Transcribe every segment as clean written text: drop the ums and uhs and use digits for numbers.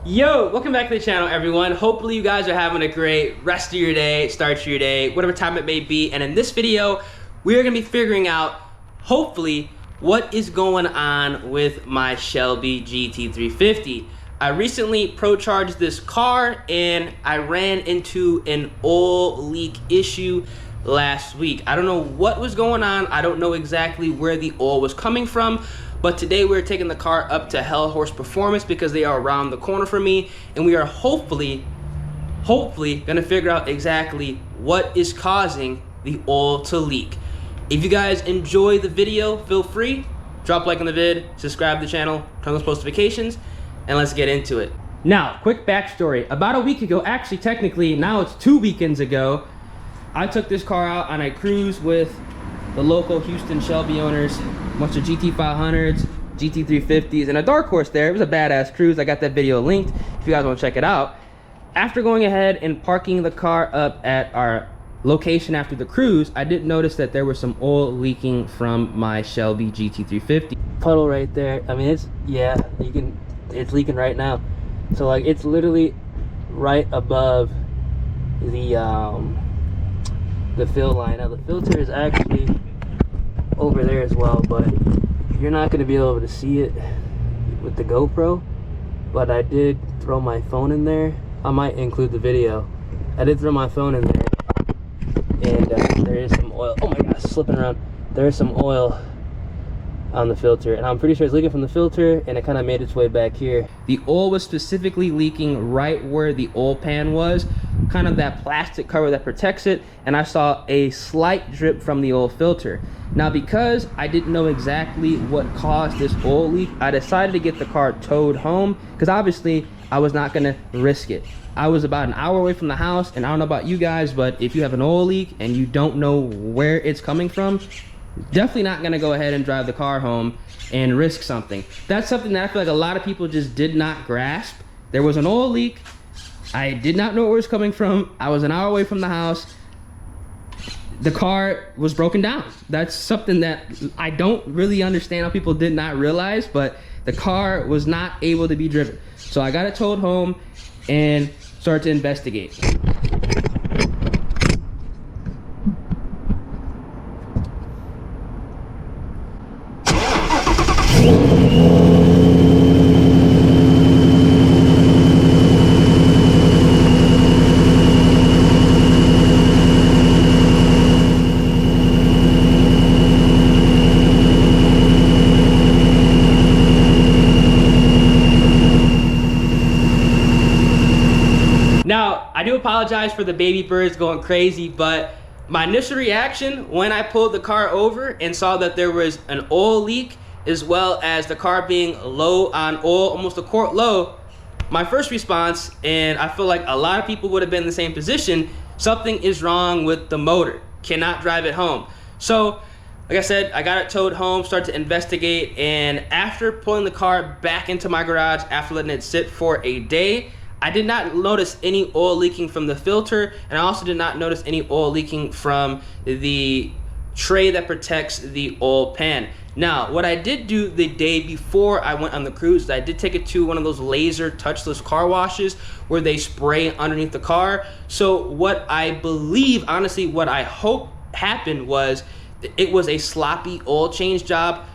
Yo, welcome back to the channel, everyone. Hopefully you guys are having a great rest of your day, start to your day, whatever time it may be. And in this video, we're gonna be figuring out, hopefully, what is going on with my Shelby GT350. I recently pro-charged this car and I ran into an oil leak issue last week. I don't know what was going on. I don't know exactly where the oil was coming from. But today we're taking the car up to Hell Horse Performance because they are around the corner from me, and we are hopefully gonna figure out exactly what is causing the oil to leak. If you guys enjoy the video, feel free, drop a like on the vid, subscribe to the channel, turn on those post notifications, and let's get into it. Now, quick backstory. About a week ago, actually technically now it's 2 weekends ago, I took this car out on a cruise with the local Houston Shelby owners, a bunch of GT500s, GT350s, and a dark horse there. It was a badass cruise. I got that video linked if you guys want to check it out. After going ahead and parking the car up at our location after the cruise, I did notice that there was some oil leaking from my Shelby GT350. Puddle right there. I mean, it's leaking right now. So like it's literally right above the fill line. Now the filter is actually over there as well, but you're not going to be able to see it with the GoPro. But I did throw my phone in there. I might include the video. I did throw my phone in there, and there is some oil. Oh my gosh, slipping around. There is some oil on the filter, and I'm pretty sure it's leaking from the filter, and it kind of made its way back here. The oil was specifically leaking right where the oil pan was, kind of that plastic cover that protects it, and I saw a slight drip from the oil filter. Now, because I didn't know exactly what caused this oil leak, I decided to get the car towed home, because obviously I was not going to risk it. I was about an hour away from the house, and I don't know about you guys, but if you have an oil leak and you don't know where it's coming from, definitely not going to go ahead and drive the car home and risk something. That's something that I feel like a lot of people just did not grasp. There was an oil leak. I did not know where it was coming from. I was an hour away from the house. The car was broken down. That's something that I don't really understand how people did not realize, but the car was not able to be driven. So I got it towed home and started to investigate. Now, I do apologize for the baby birds going crazy, but my initial reaction when I pulled the car over and saw that there was an oil leak, as well as the car being low on oil, almost a quart low, my first response, and I feel like a lot of people would have been in the same position, something is wrong with the motor. Cannot drive it home. So, like I said, I got it towed home, started to investigate, and after pulling the car back into my garage, after letting it sit for a day, I did not notice any oil leaking from the filter, and I also did not notice any oil leaking from the tray that protects the oil pan. Now, what I did do the day before I went on the cruise is I did take it to one of those laser touchless car washes where they spray underneath the car. So what I believe, honestly, what I hope happened was it was a sloppy oil change job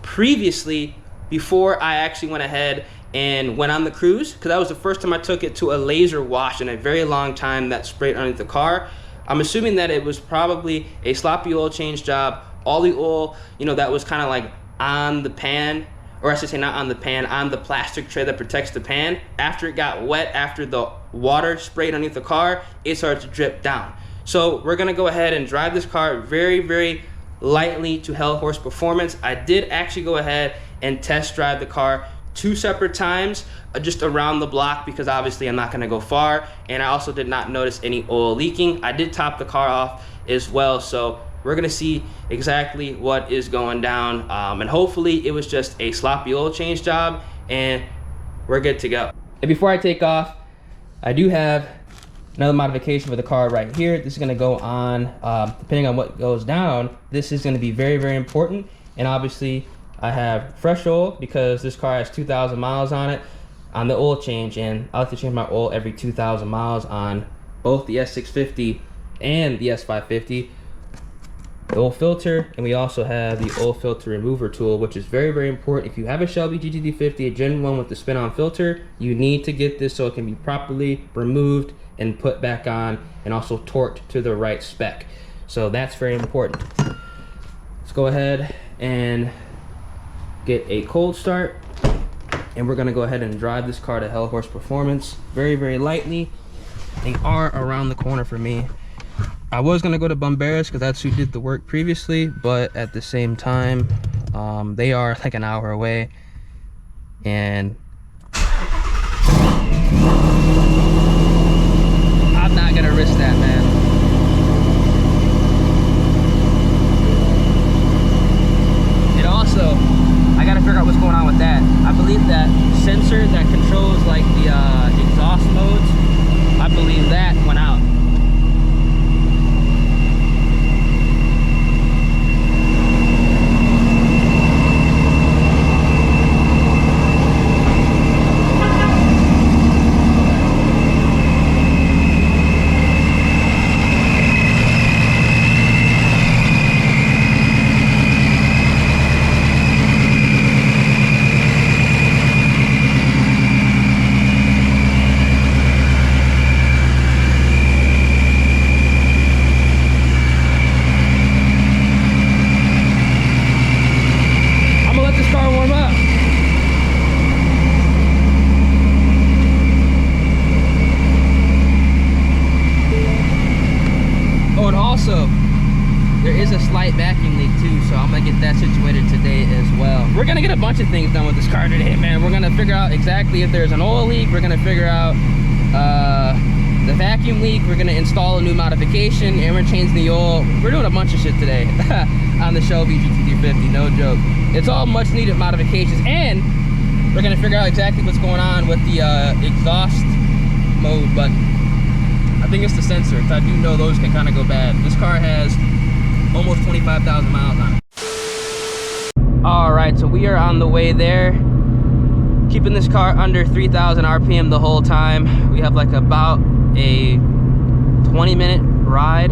previously before I actually went ahead and went on the cruise, because that was the first time I took it to a laser wash in a very long time that sprayed underneath the car. I'm assuming that it was probably a sloppy oil change job. All the oil, you know, that was kind of like on the pan, or I should say not on the pan, on the plastic tray that protects the pan. After it got wet, after the water sprayed underneath the car, it started to drip down. So we're gonna go ahead and drive this car very, very lightly to Hell Horse Performance. I did actually go ahead and test drive the car 2 separate times just around the block, because obviously I'm not going to go far, and I also did not notice any oil leaking. I did top the car off as well, so we're going to see exactly what is going down, and hopefully it was just a sloppy oil change job and we're good to go. And before I take off, I do have another modification for the car right here. This is going to go on, depending on what goes down, this is going to be very, very important. And obviously I have fresh oil because this car has 2,000 miles on it. on the oil change, and I like to change my oil every 2,000 miles on both the S650 and the S550. The oil filter, and we also have the oil filter remover tool, which is very, very important. If you have a Shelby GT350, a Gen 1 with the spin-on filter, you need to get this so it can be properly removed and put back on, and also torqued to the right spec. So that's very important. Let's go ahead and get a cold start, and we're gonna go ahead and drive this car to Hell Horse Performance very, very lightly. They are around the corner for me. I was gonna go to Bomberas because that's who did the work previously, but at the same time, they are like an hour away, and I'm not gonna risk that, man. And also, I gotta figure out what's going on with that. I believe that sensor that controls like the exhaust modes, I believe that went out. Vacuum leak too, so I'm gonna get that situated today as well. We're gonna get a bunch of things done with this car today, man. We're gonna figure out exactly if there's an oil leak. We're gonna figure out the vacuum leak. We're gonna install a new modification, and we're changing the oil. We're doing a bunch of shit today on the Shelby GT350, no joke. It's all much needed modifications, and we're gonna figure out exactly what's going on with the exhaust mode, but I think it's the sensor, because I do know those can kind of go bad. This car has almost 25,000 miles on it. All right, so we are on the way there. Keeping this car under 3,000 RPM the whole time. We have like about a 20-minute ride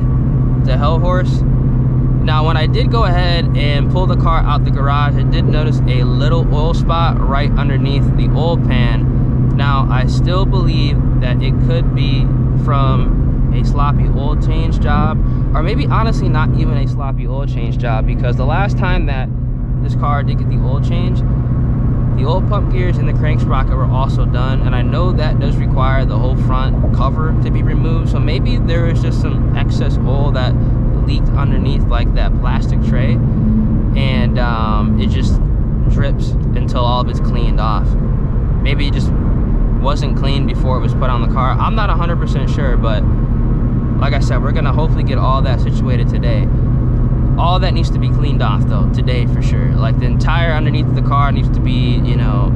to Hell Horse. Now, when I did go ahead and pull the car out the garage, I did notice a little oil spot right underneath the oil pan. Now, I still believe that it could be from a sloppy oil change job, or maybe honestly not even a sloppy oil change job, because the last time that this car did get the oil change, the oil pump gears and the crank sprocket were also done, and I know that does require the whole front cover to be removed. So maybe there is just some excess oil that leaked underneath like that plastic tray, and it just drips until all of it's cleaned off. Maybe it just wasn't clean before it was put on the car. I'm not 100% sure, but like I said, we're gonna hopefully get all that situated today. All that needs to be cleaned off though, today for sure. Like the entire underneath the car needs to be, you know,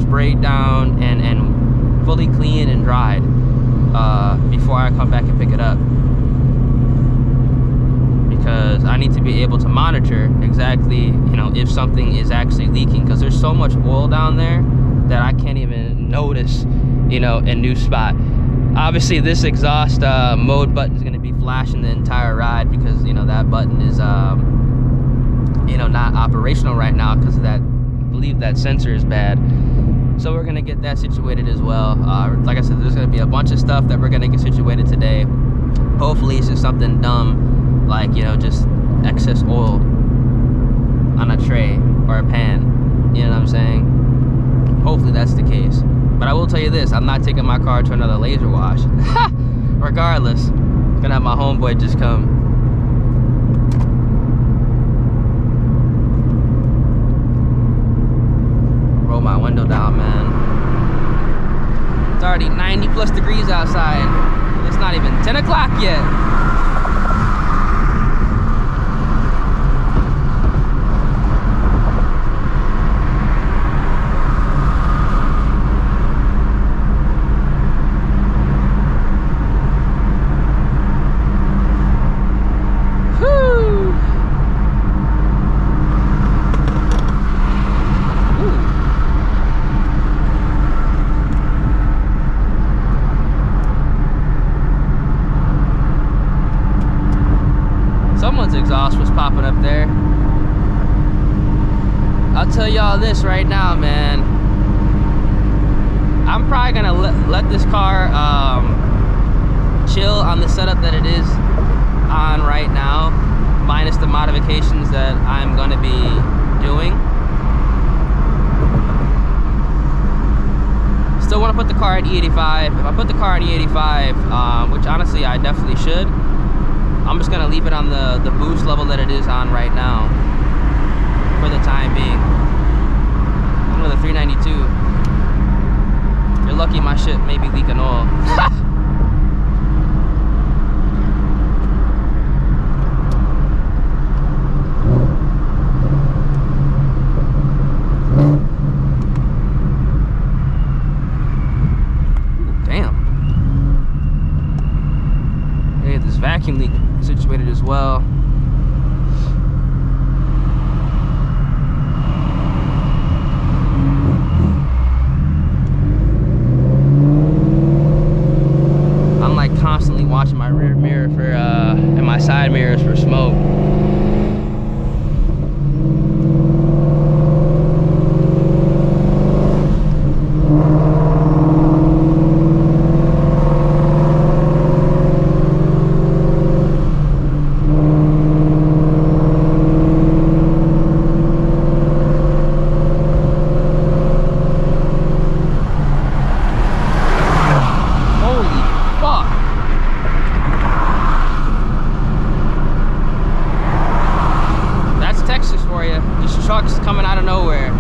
sprayed down and fully clean and dried before I come back and pick it up. Because I need to be able to monitor exactly, you know, if something is actually leaking, because there's so much oil down there that I can't even notice, you know, a new spot. Obviously, this exhaust mode button is going to be flashing the entire ride, because, you know, that button is, you know, not operational right now because of that. I believe that sensor is bad. So we're going to get that situated as well. Like I said, there's going to be a bunch of stuff that we're going to get situated today. Hopefully, it's just something dumb, like, you know, just excess oil on a tray or a pan. You know what I'm saying? Hopefully, that's the case. But I will tell you this, I'm not taking my car to another laser wash. Regardless, I'm gonna have my homeboy just come. Roll my window down, man. It's already 90 plus degrees outside. It's not even 10 o'clock yet. popping up there. I'll tell y'all this right now, man. I'm probably gonna let this car chill on the setup that it is on right now, minus the modifications that I'm gonna be doing. Still want to put the car at E85. If I put the car at E85, which honestly I definitely should, I'm just gonna leave it on the boost level that it is on right now for the time being. I'm with a 392. You're lucky my shit may be leaking oil. Vacuum leak situated as well. I'm like constantly watching my rear mirror for and my side mirrors for smoke. Trucks coming out of nowhere.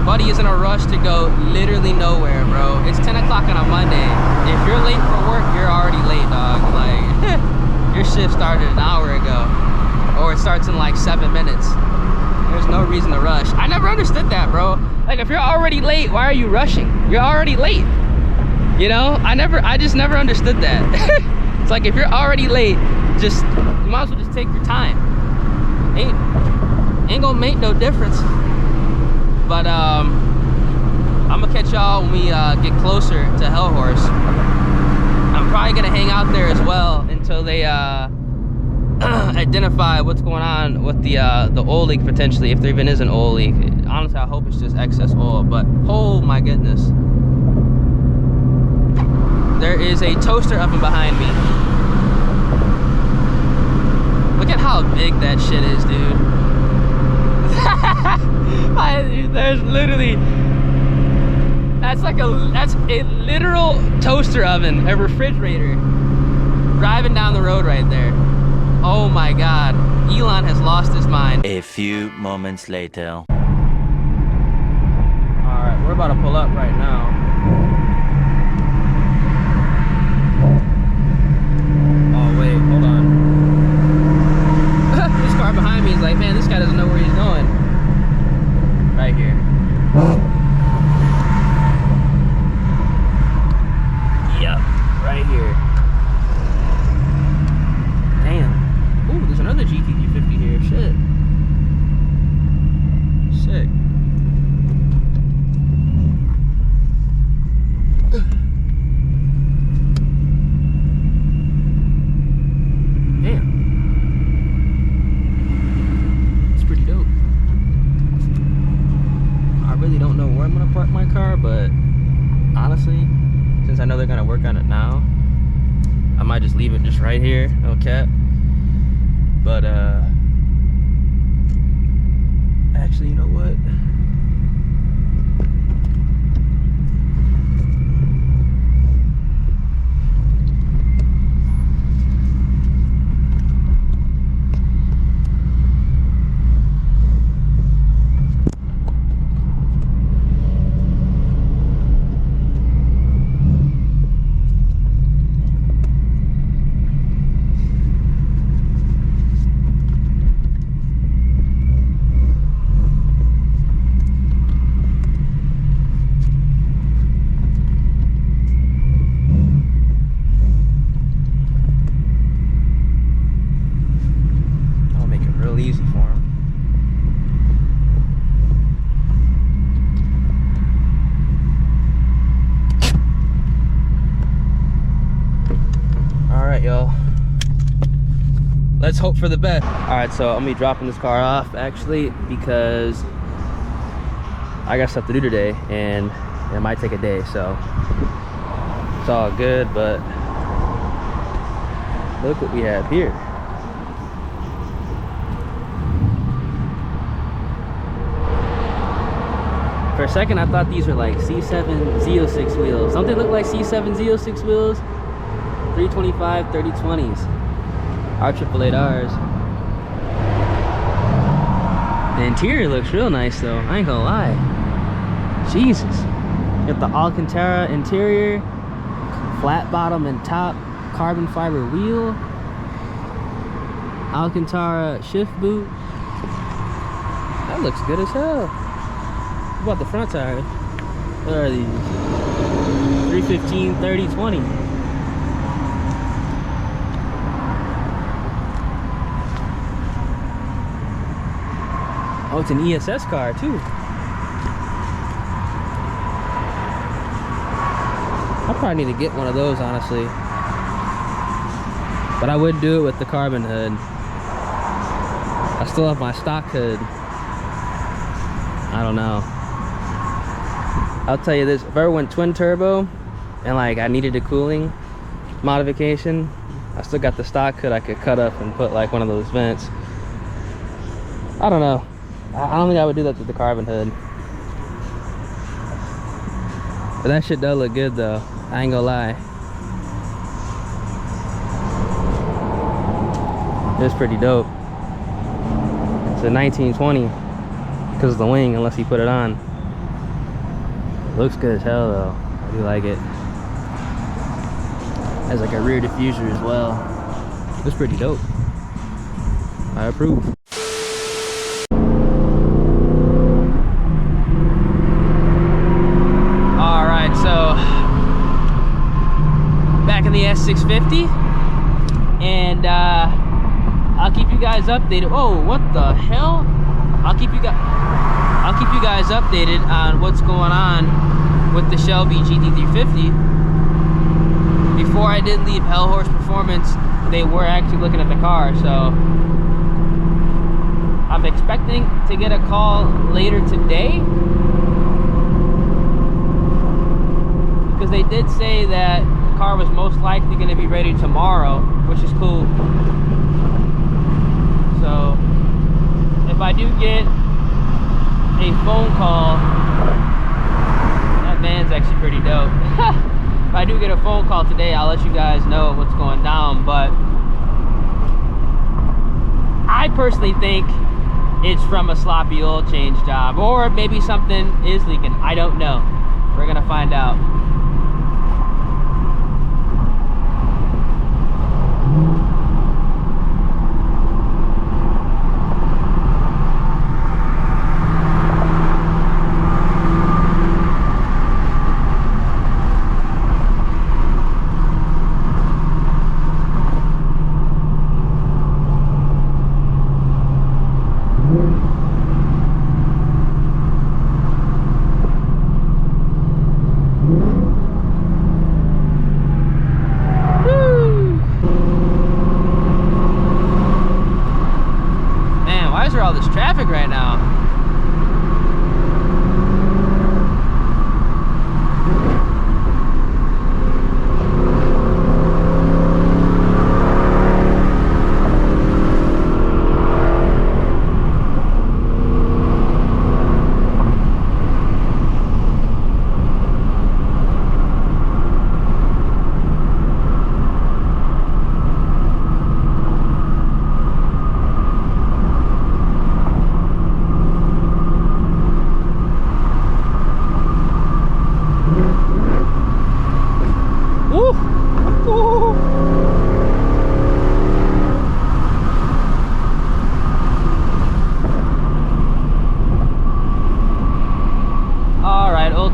Buddy is in a rush to go literally nowhere, bro. It's 10 o'clock on a Monday. If you're late for work, you're already late, dog. Like, your shift started an hour ago, or it starts in like 7 minutes. There's no reason to rush. I never understood that, bro. Like, if you're already late, why are you rushing? You're already late. You know, I just never understood that. It's like, if you're already late, just, you might as well just take your time. Ain't gonna make no difference. But I'm gonna catch y'all when we get closer to Hellhorse. I'm probably gonna hang out there as well until they identify what's going on with the oil leak potentially, if there even is an oil leak. Honestly, I hope it's just excess oil, but oh my goodness. There is a toaster oven behind me. Look at how big that shit is, dude. There's literally, that's a literal toaster oven, a refrigerator, driving down the road right there. Oh my God, Elon has lost his mind. A few moments later. All right, we're about to pull up right now. Oh wait, hold on. This car behind me is like, man, this guy doesn't know where he's going. Right here. Yep, right here. Damn. Ooh, there's another GT350 here. Shit. Sick. Don't know where I'm gonna park my car, but honestly, since I know they're gonna work on it now, I might just leave it just right here, no cap. But actually, you know what? Easy for him. All right, y'all. let's hope for the best. All right, so I'm gonna be dropping this car off actually because I got stuff to do today and it might take a day, so it's all good. But look what we have here. For a second, I thought these were like C7 Z06 wheels. Don't they look like C7 Z06 wheels? 325 3020s. R888Rs. The interior looks real nice though, I ain't gonna lie. Jesus. Got the Alcantara interior, flat bottom and top, carbon fiber wheel, Alcantara shift boot. That looks good as hell. What about the front tires? What are these? 315 3020. Oh, it's an ESS car too. I probably need to get one of those, honestly. But I would do it with the carbon hood. I still have my stock hood. I don't know. I'll tell you this, if I ever went twin turbo and like I needed a cooling modification, I still got the stock hood I could cut up and put like one of those vents. I don't know. I don't think I would do that with the carbon hood. But that shit does look good though. I ain't gonna lie. It's pretty dope. It's a 1920 because of the wing, unless you put it on. Looks good as hell though. I do like it. Has like a rear diffuser as well. Looks pretty dope. I approve. Alright, so back in the S650 and I'll keep you guys updated. Oh, what the hell? I'll keep you guys updated on what's going on with the Shelby GT350. Before I did leave Hellhorse Performance, they were actually looking at the car, so I'm expecting to get a call later today, because they did say that the car was most likely going to be ready tomorrow, which is cool. So if I do get a phone call, that van's actually pretty dope. If I do get a phone call today, I'll let you guys know what's going down. But I personally think it's from a sloppy oil change job, or maybe something is leaking. I don't know. We're gonna find out. All this traffic right now.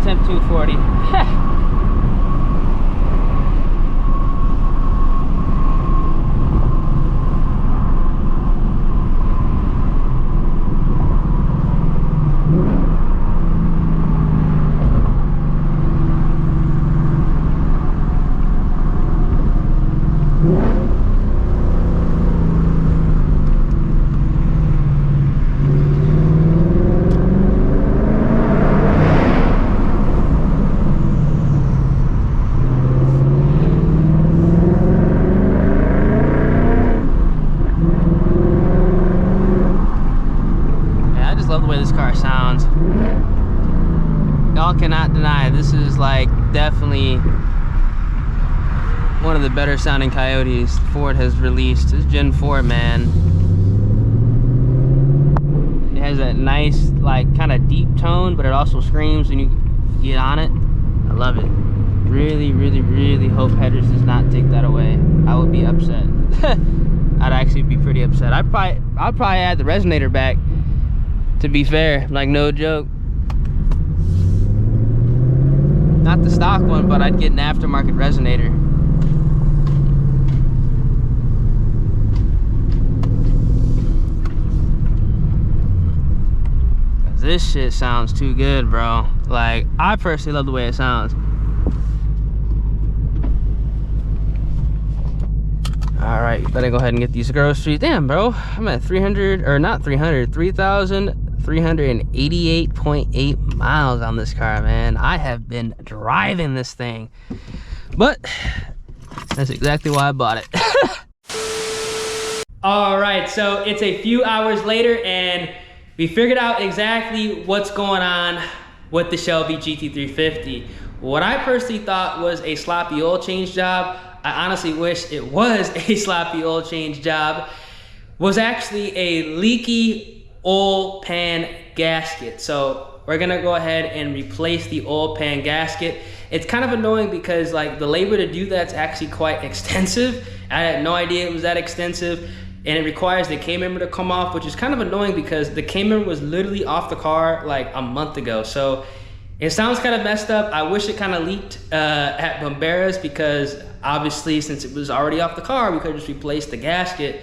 Temp 240. y'all cannot deny, this is like definitely one of the better sounding Coyotes Ford has released. This Gen 4, man. It has that nice, like, kind of deep tone, but it also screams when you get on it. I love it. Really, really, really hope Headers does not take that away. I would be upset. I'd actually be pretty upset. I'll probably add the resonator back, to be fair, like, no joke. Not the stock one, but I'd get an aftermarket resonator. This shit sounds too good, bro. Like, I personally love the way it sounds. All right, better go ahead and get these groceries. Damn, bro, I'm at 3,388.8 miles on this car, man. I have been driving this thing, but that's exactly why I bought it. All right, so it's a few hours later, and we figured out exactly what's going on with the Shelby GT350. What I personally thought was a sloppy oil change job, I honestly wish it was a sloppy oil change job, was actually a leaky oil pan gasket. So we're gonna go ahead and replace the oil pan gasket. It's kind of annoying because like the labor to do that's actually quite extensive. I had no idea it was that extensive. And it requires the K-member to come off, which is kind of annoying because the K-member was literally off the car like a month ago. So it sounds kind of messed up. I wish it kind of leaked at Bomberas because obviously since it was already off the car, we could just replace the gasket.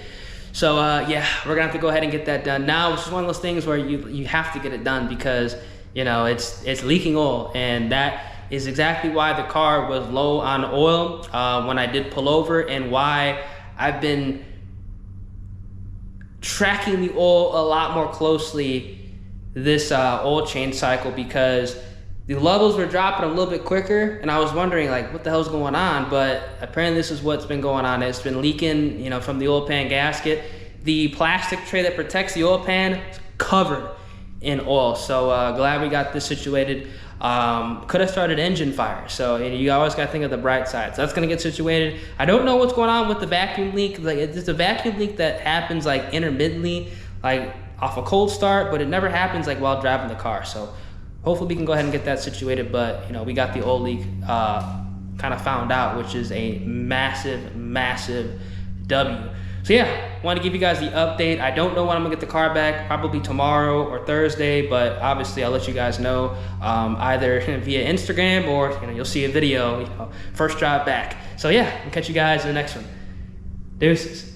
So yeah, we're gonna have to go ahead and get that done now, which is one of those things where you have to get it done because you know it's leaking oil, and that is exactly why the car was low on oil when I did pull over, and why I've been tracking the oil a lot more closely this oil change cycle, because the levels were dropping a little bit quicker, and I was wondering like what the hell's going on, but apparently this is what's been going on. It's been leaking, you know, from the oil pan gasket. The plastic tray that protects the oil pan is covered in oil, so glad we got this situated. Could have started engine fire, so you always got to think of the bright side. So that's gonna get situated. I don't know what's going on with the vacuum leak. Like it's a vacuum leak that happens like intermittently, like off a cold start, but it never happens like while driving the car. So hopefully we can go ahead and get that situated. But you know, we got the oil leak kind of found out, which is a massive, massive W. So yeah, wanted to give you guys the update. I don't know when I'm gonna get the car back, probably tomorrow or Thursday, but obviously I'll let you guys know either via Instagram, or you know, you'll see a video, you know, first drive back. So yeah, I'll catch you guys in the next one. Deuces.